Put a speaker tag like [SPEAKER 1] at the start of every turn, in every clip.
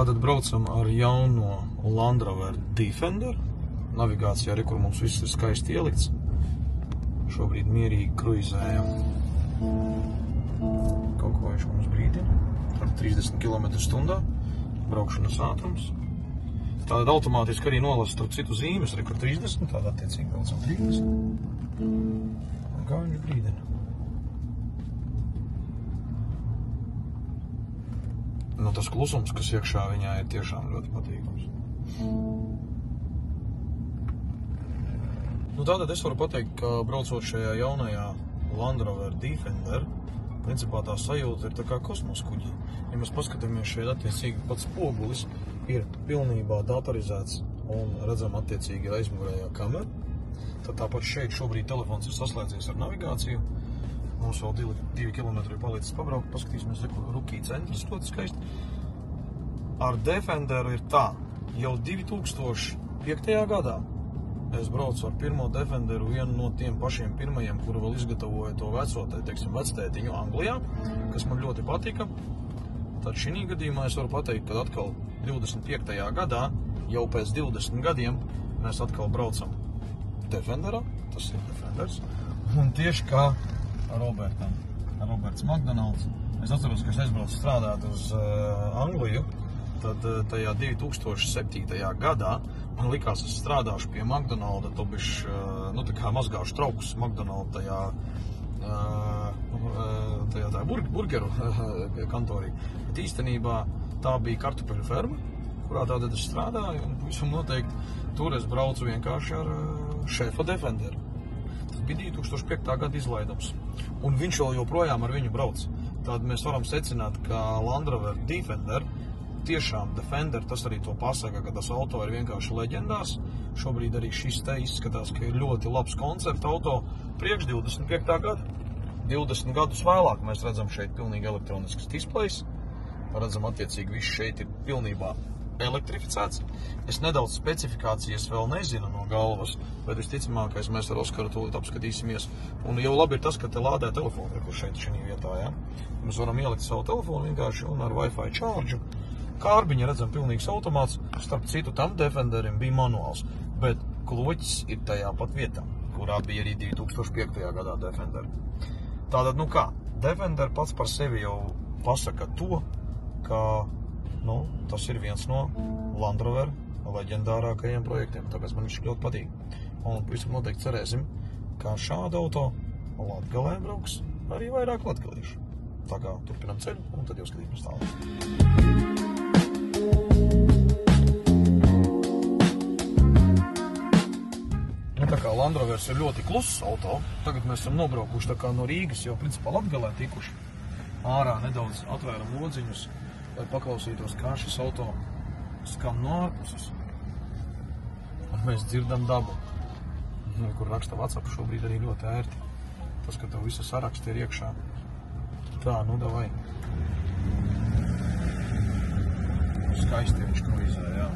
[SPEAKER 1] Tātad braucam ar jauno Land Rover Defender. Navigācijā arī, kur mums viss ir skaisti ielikts. Šobrīd mierīgi kruizējam. Kaut ko viņš mums brīdina. Ar 30 km/h. Braukšanas ātrums. Tātad automātiski arī nolasa starp citu zīmes, kur 30, tātad attiecīgi braucam 30. Un kā viņš brīdina? Nu, tas klusums, kas iekšā viņā ir tiešām ļoti patīkams. Nu, tātad es varu pateikt, ka braucot šajā jaunajā Land Rover Defender, principā tā sajūta ir tā kā kosmosa kuģī. Ja mēs paskatāmies šeit attiecīgi pats spogulis ir pilnībā datorizēts un redzam attiecīgi ir aizmugurējā kamera. Tad tāpat šeit šobrīd telefons ir saslēdzies ar navigāciju. Mums vēl 2 kilometri ir palicis pabraukt, paskatīsimies, Rukī centrs ļoti skaisti. Ar Defenderu ir tā, jau 2005. gadā es braucu ar pirmo Defenderu, vienu no tiem pašiem pirmajiem, kuru vēl izgatavoja to vectētiņu Anglijā, kas man ļoti patika. Tad šī gadījumā es varu pateikt, ka atkal 25. gadā, jau pēc 20 gadiem, mēs atkal braucam Defenderā, tas ir Defenders, un tieši kā Roberts McDonalds. Es atceros, ka es aizbraucu strādāt uz Angliju, tad tajā 2007. gadā man likās, es strādāšu pie McDonalda, to bišķi, nu tā kā mazgāšu traukus McDonalda tajā burgeru kantorī. Bet īstenībā tā bija kartupeļu ferma, kurā tātad es strādāju, un visam noteikti tur es braucu vienkārši ar šefa Defenderu. Tas bija 2005. gada izlaidums, un viņš vēl joprojām ar viņu brauc. Tad mēs varam secināt, ka Land Rover Defender, tiešām Defender, tas arī to pasaka, ka tas auto ir vienkārši leģendārs. Šobrīd arī šis te izskatās, ka ir ļoti labs koncepta auto priekš 25. gada. 20 gadus vēlāk mēs redzam šeit pilnīgi elektronisks displejs. Redzam attiecīgi, viss šeit ir pilnībā elektrificēts. Es nedaudz specifikācijas vēl nezinu no galvas, bet visticamākais mēs ar Oskaru tūlīt apskatīsimies. Un jau labi ir tas, ka te lādē telefonu, kur šeit šī vietā, ja? Mēs varam ielikt savu telefonu vienkārši un ar Wi-Fi čārģu. Kārbiņa redzam pilnīgs automāts, starp citu tam Defenderim bija manuāls, bet kloķis ir tajā pat vietā, kurā bija arī 2005. gadā Defender. Tātad, nu kā, Defender pats par sevi jau pasaka to, ka tas ir viens no Land Rover leģendārākajiem projektiem, tāpēc man viņš ļoti patīk. Un visam noteikti cerēsim, ka šādu auto Latgalē brauks arī vairāk latgaliešu. Tā kā turpinam ceļu, un tad jau skatīsimies tālāk. Nu, tā kā Land Rovers ir ļoti kluss auto, tagad mēs esam nobraukuši tā kā no Rīgas, jau principā Latgalē tikuši. Ārā nedaudz atvēram lodziņus, lai paklausītos, kā šis auto skan no ārpuses. Un mēs dzirdam dabu, kur raksta WhatsApp šobrīd arī ļoti ērti. Tas, ka tev visa saraksta ir iekšā. Tā, nu davai. Skaisti viņš kruizē, jā.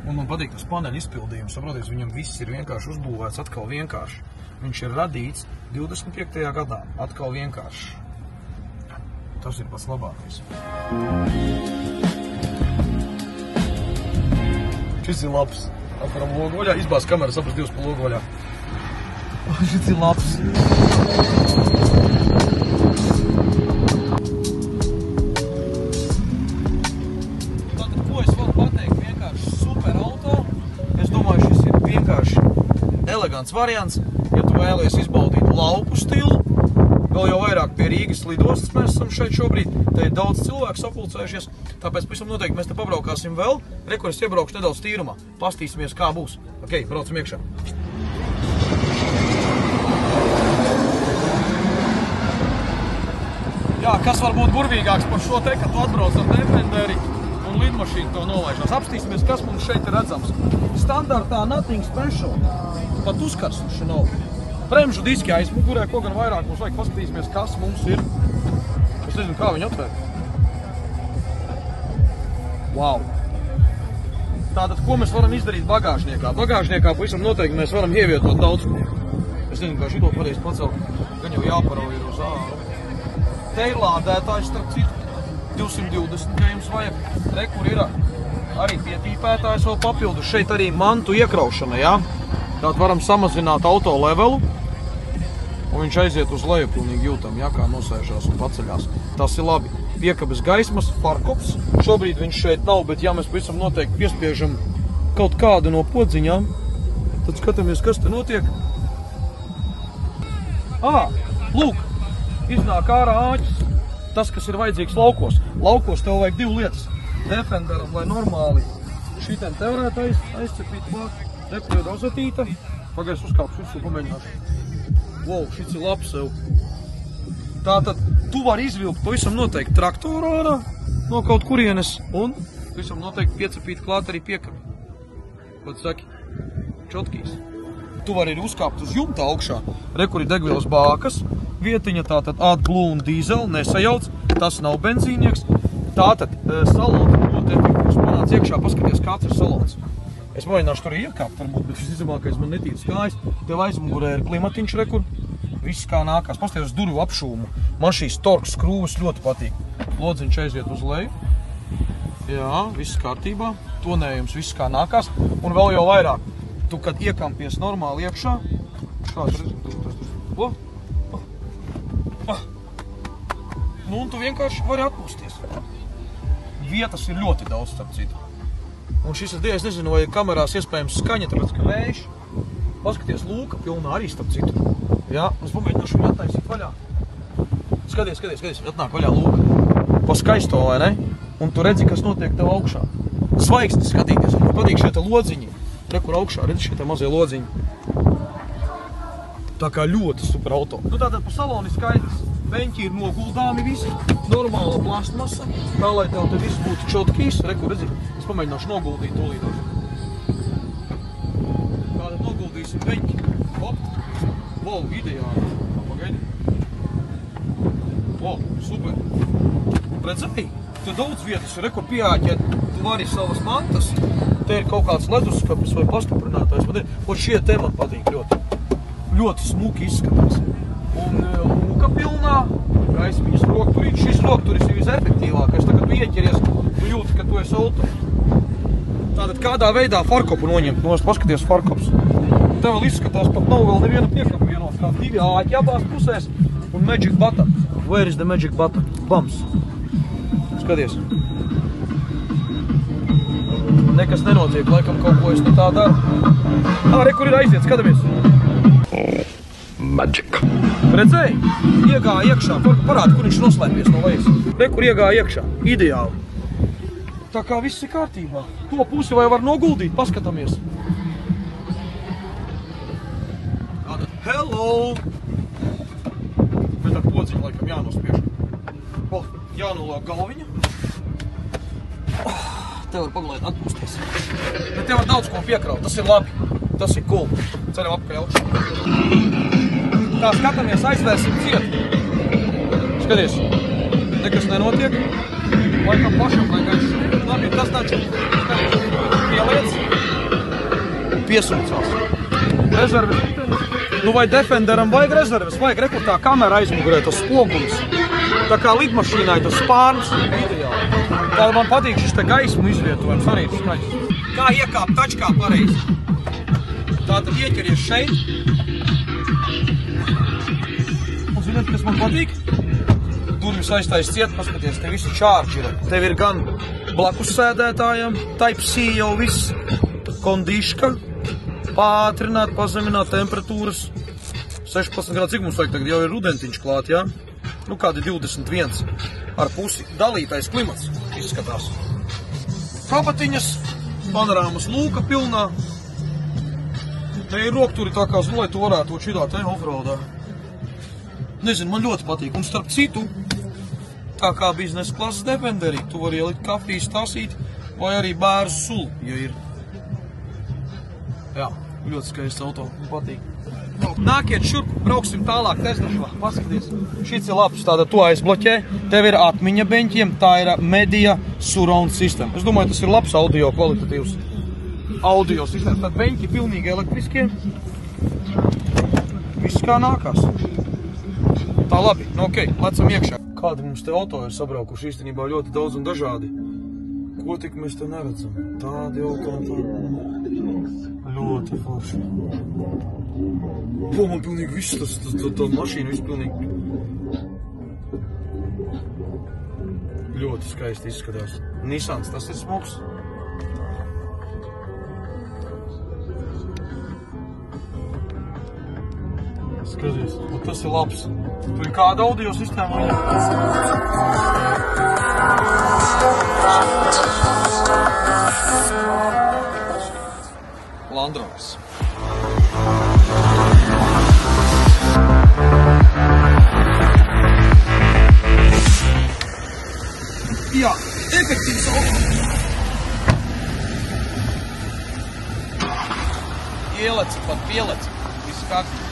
[SPEAKER 1] Un man patīk tas paneļa izpildījums, saproties, viņam viss ir vienkārši uzbūvēts atkal vienkārši. Viņš ir radīts 25. gadā, atkal vienkārši. Tas ir pats labākais. Šis ir labs. Atveram logu vaļā, izbāz kameras abas divas pa logu vaļā. Šis ir labs. Tātad, ko es varu pateikt? Vienkārši super auto. Es domāju, šis ir vienkārši elegants variants. Ja tu vēlies izbaudīt lauku stilu, vēl jau vairāk pie Rīgas lidostas mēs esam šeit šobrīd. Te ir daudz cilvēku sapulcējušies, tāpēc visam noteikti mēs te pabraukāsim vēl. Kur es iebraukšu nedaudz tīrumā. Pastīsimies, kā būs. Ok, braucam iekšā. Jā, kas var būt burvīgāks par šo te, ka tu atbrauc ar Defenderi un lidmašīnu to nolaižās. Apstīsimies, kas mums šeit ir redzams. Standartā nothing special. Pat uzkarsuši nav. Bremžu diski aizmugurē, ko gan vairāk mums vajag, paskatīsimies, kas mums ir. Es nezinu, kā viņu atvērt. Wow! Tātad, ko mēs varam izdarīt bagāžniekā? Bagāžniekā pavisam noteikti mēs varam ievietot daudz ko. Es nezinu, kā šito pareizi pacelt. Gan jau jāparauj ir uz āru. Te ir lādētājs, starp citu. 220, ja jums vajag. Re, kur ir arī pietīpētājs vēl papildus. Šeit arī mantu iekraušana, jā. Tātad varam samazināt auto levelu. Un viņš aiziet uz leju pilnīgi jūtam, jā, kā nosēžās un paceļās. Tas ir labi. Piekabes gaismas, farkops. Šobrīd viņš šeit nav, bet ja mēs pavisam noteikti piespiežam kaut kādu no podziņām, tad skatāmies, kas te notiek. Lūk, iznāk ārā āķis. Tas, kas ir vajadzīgs laukos. Laukos tev vajag 2 lietas. Defenderam, lai normāli šitiem te varētu aizcepīt klāt. Reptīva rozetīta. Pagais uzkāpšu visu, pamēģināšu. Wow, šits ir labs sev. Tātad, tu vari izvilkt pavisam noteikti traktoru ārā no kaut kurienes un pavisam noteikti piecepīt klāt arī piekabi. Ko tu saki? Čotkīs. Tu vari arī uzkāpt uz jumta augšā. Re, kur ir degvielas bākas. Vietiņa tātad AdBlue un dīzeli nesajauc. Tas nav benzīnieks. Tātad, salons ļoti efektīvs. Panāc iekšā, paskaties, kāds ir salons. Es mēģināšu tur iekāpt, varbūt, bet visizamākais man netīc kājas. Tev aizmugurē ir klimatiņš, re, kur viss kā nākās. Paskaties uz durvju apšūmu. Man šīs torks skrūves ļoti patīk. Lodziņš aiziet uz leju. Jā, viss kārtībā. Tonējums viss kā nākās. Un vēl jau vairāk. Tu, kad iekampies normāli iekšā, nu, un tu vienkārši vari atpūsties. Vietas ir ļoti daudz, starp citu. Un šis ir, es nezinu, vai kamerās iespējams skaņa, tāpēc, ka vējš. Paskaties, lūka pilnā arī, starp citu. Jā, es pamēģināšu viņu attaisīt vaļā. Skaties, atnāk vaļā lūka. Pa skaisto, vai ne? Un tu redzi, kas notiek tev augšā. Svaigsti skatīties, man patīk šie te lodziņi. Re, kur augšā, redzi šie te mazie lodziņi. Tā kā ļoti super auto. Nu tātad pa saloni skaidrs. Beņķi ir noguldāmi visi. Normāla plastmasa. Tā, lai tev te viss būtu čotkīs. Re, kur redzi, es pamēģināšu noguldīt tūlītāk. Tātad noguldīsim beņķi. Hop. Wow, ideāli. Pagaidi. Wow, super. Redzēji? Tu daudz vietas, re, kur pieāķēt, tu vari savas mantas. Te ir kaut kāds leduskapis vai pastiprinātājs. Un šie te man patīk ļoti. Ļoti smuki izskatās. Un lūka pilnā, gaismiņas rokturīts. Šis rokturis ir visefektīvākais. Tā, kad tu ieķeries, tu jūti, ka tu esi auto. Tātad kādā veidā farkopu noņemt? Nos, paskaties farkops. Te vēl izskatās, pat nav vēl neviena piekapa vienot. Kā 2 āķi abās pusēs un magic button. Where is the magic button? Bums. Skaties. Nekas nenotiek, laikam kaut ko es ne tā daru. Re, kur ir aiziet, skatāmies.
[SPEAKER 2] Magic.
[SPEAKER 1] Redzēji? Iegāja iekšā. Parādi, kur viņš noslēpies no lejas. Re, kur iegāja iekšā. Ideāli. Tā kā viss ir kārtībā. To pusi vai var noguldīt? Paskatāmies. Hello! Bet ar podziņu laikam jānospiež. Jānolāk galviņa. Te var pagulēt atpūsties. Bet te var daudz ko piekraut. Tas ir labi. Tas ir cool. Ceļam apkaļ augšā. Tā skatāmies, aizvērsim ciet. Skaties. Nekas nenotiek. Laikam pašam, lai gaiši. Labi, tas taču. Pieliec. Piesūcās. Rezerves. Nu vai Defenderam vajag rezerves? Vajag rekrutā kamera aizmugurē, tas spogulis. Tā kā lidmašīnai tas spārns ir ideāli. Tā man patīk šis te gaismu izvietojums arī ir skaists. Kā iekāpt tačkā pareizi. Tātad ieķeries šeit. Un zināt, kas man patīk? Durvis aiztais ciet, paskaties, te visi čārģi ir. Tev ir gan blakus sēdētājam, Type-C jau viss, kondiška, pātrināt, pazemināt temperatūras. 16 grādi, cik mums vajag tagad? Jau ir rudentiņš klāt, jā? Nu, kādi 21 ar pusi. Dalītais klimats izskatās. Kabatiņas, panorāmas lūka pilnā. Te ir rokturi tā kā, lai tu varētu šitā te offroadā. Nezinu, man ļoti patīk. Un starp citu, tā kā biznesa klases Defenderī, tu vari ielikt kafijas tasīt vai arī bērzu sulu, ja ir. Jā, ļoti skaists auto, man patīk. Nākiet šurp, brauksim tālāk testašvā, paskaties. Šits ir labs, tāda to aizbloķē. Tev ir atmiņa beņķiem, tā ir Media Surround System. Es domāju, tas ir labs audio kvalitatīvs audio sistēma. Tad beņķi pilnīgi elektriskie. Viss kā nākās. Tā labi, nu okei, lecam iekšā. kādi mums te auto ir sabraukuši īstenībā ļoti daudz un dažādi. Ko tik mēs te neredzam? Tādi auto un tādi. Ļoti forši. Man pilnīgi viss, tā mašīna viss pilnīgi. Ļoti skaisti izskatās. Nissans, tas ir smuks. Skaties, tas ir labs. Tur ir kāda audio sistēma. Landrovers. Jā, efektīvs auto. Ielec, pat pielec. Viss kārtībā.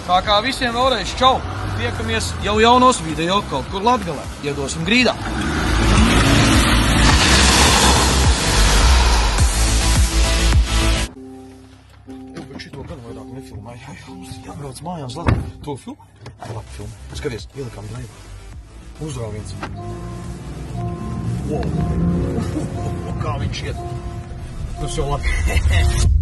[SPEAKER 1] Tā kā visiem vēlreiz čau. Tiekamies jau jaunos video kaut kur Latgalē. Iedosim grīdā. Bet šito gan vairāk nefilmēju. Mums jābrauc mājās Latgalē. To filmē? Labi filmē. Skaties, ielikām draivā. Uzrāviens. Wow. Kā viņš iet. Tas jau labi.